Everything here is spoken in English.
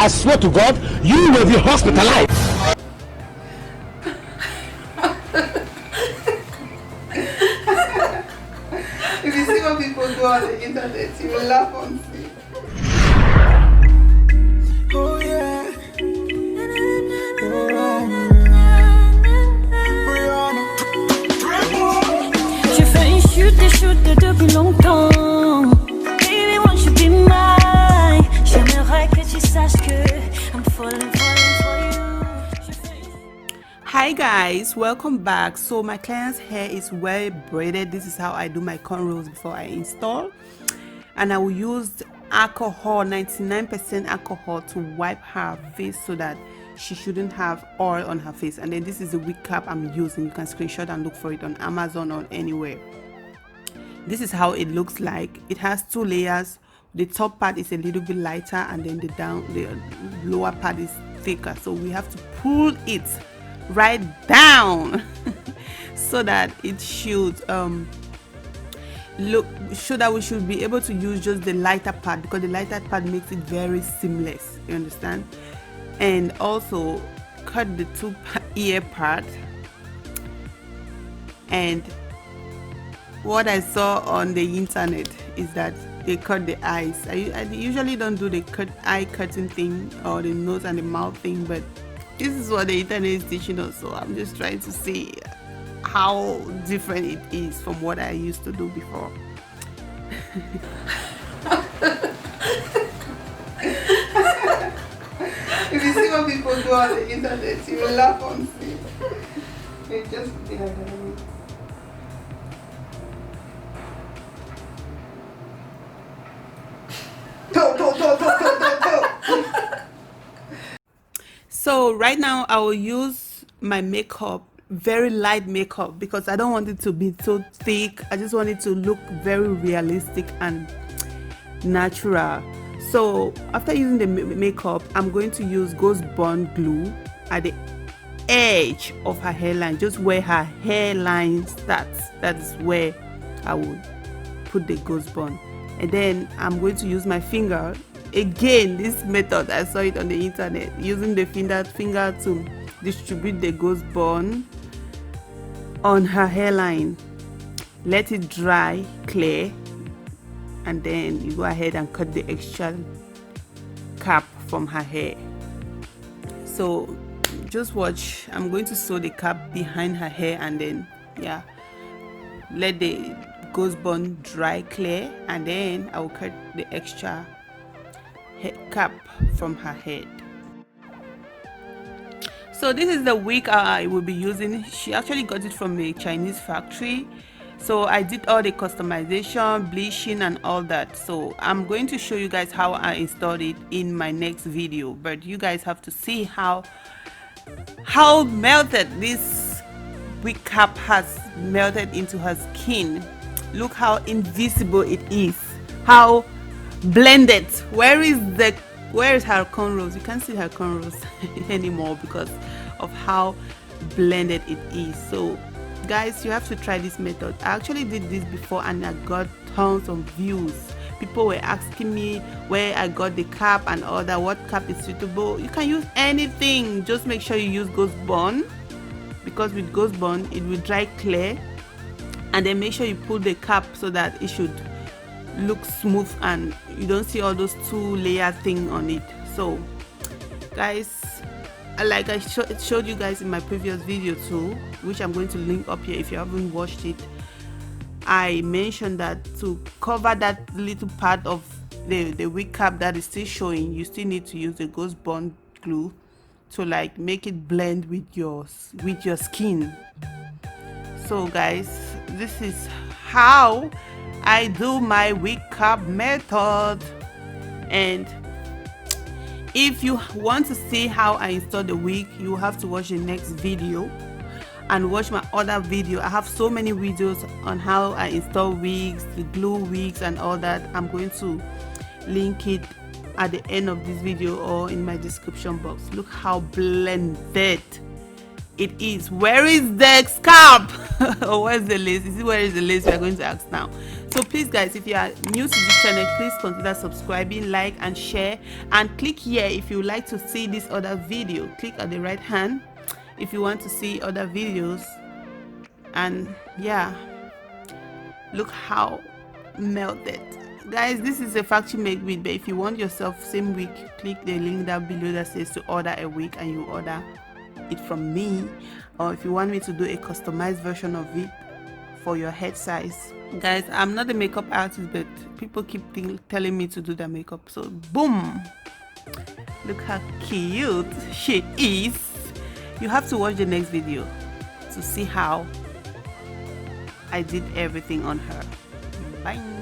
I swear to God, you will be hospitalized. If you see what people do on the internet, you will laugh on it. Oh yeah. J'ai failli chuter depuis longtemps. Baby, won't you be mine? J'aimerais que tu saches que I'm falling for you. Hi guys, welcome back. So my client's hair is well braided. This is how I do my cornrows before I install, and I will use alcohol, 99% alcohol, to wipe her face so that she shouldn't have oil on her face. And then this is the wig cap I'm using. You can screenshot and look for it on Amazon or anywhere. This is how it looks like. It has two layers. The top part is a little bit lighter, and then the lower part is thicker, so we have to pull it right down so that it should look, so that we should be able to use just the lighter part, because the lighter part makes it very seamless, you understand? And also cut the two ear part. And what I saw on the internet is that they cut the eyes. I usually don't do the eye cutting thing or the nose and the mouth thing, but this is what the internet is teaching us, so I'm just trying to see how different it is from what I used to do before. If you see what people do on the internet, you will laugh on it. Wait, just put it like that. So right now I will use my makeup, very light makeup, because I don't want it to be so thick. I just want it to look very realistic and natural. So after using the makeup, I'm going to use Ghost Bond glue at the edge of her hairline, just where her hairline starts. That's where I would put the Ghost Bond. And then I'm going to use my finger. Again, this method, I saw it on the internet, using the finger to distribute the Ghost Bond on her hairline. Let it dry, clear, and then you go ahead and cut the extra cap from her hair. So just watch. I'm going to sew the cap behind her hair, and then let the Ghost Bond dry, clear, and then I will cut the extra cap from her head. So this is the wig I will be using. She actually got it from a Chinese factory, so I did all the customization, bleaching, and all that. So I'm going to show you guys how I installed it in my next video, but you guys have to see how melted this wig cap has melted into her skin. Look how invisible it is, how blended. Where is her cornrows? You can't see her cornrows anymore because of how blended it is. So guys, you have to try this method. I actually did this before and I got tons of views. People were asking me where I got the cap and all that, what cap is suitable. You can use anything, just make sure you use Ghost Bond, because with Ghost Bond it will dry clear, and then make sure you pull the cap so that it should look smooth and you don't see all those two layer thing on it. So guys, like I showed you guys in my previous video too, which I'm going to link up here if you haven't watched it, I mentioned that to cover that little part of the wig cap that is still showing, you still need to use the Ghost Bond glue to like make it blend with your skin. So guys, this is how I do my wig cap method. And if you want to see how I install the wig, you have to watch the next video and watch my other video. I have so many videos on how I install wigs, the glue wigs and all that. I'm going to link it at the end of this video or in my description box. Look how blended it is. Where is the scalp? Or where's the lace? Where is the lace? We are going to ask now. So please guys, if you are new to this channel, please consider subscribing, like and share, and click here if you would like to see this other video. Click at the right hand if you want to see other videos. And yeah, look how melted. Guys, this is a factory made wig, but if you want yourself same wig, click the link down below that says to order a wig, and you order it from me. Or if you want me to do a customized version of it for your head size. Guys, I'm not a makeup artist, but people keep telling me to do their makeup, so boom, look how cute she is. You have to watch the next video to see how I did everything on her. Bye.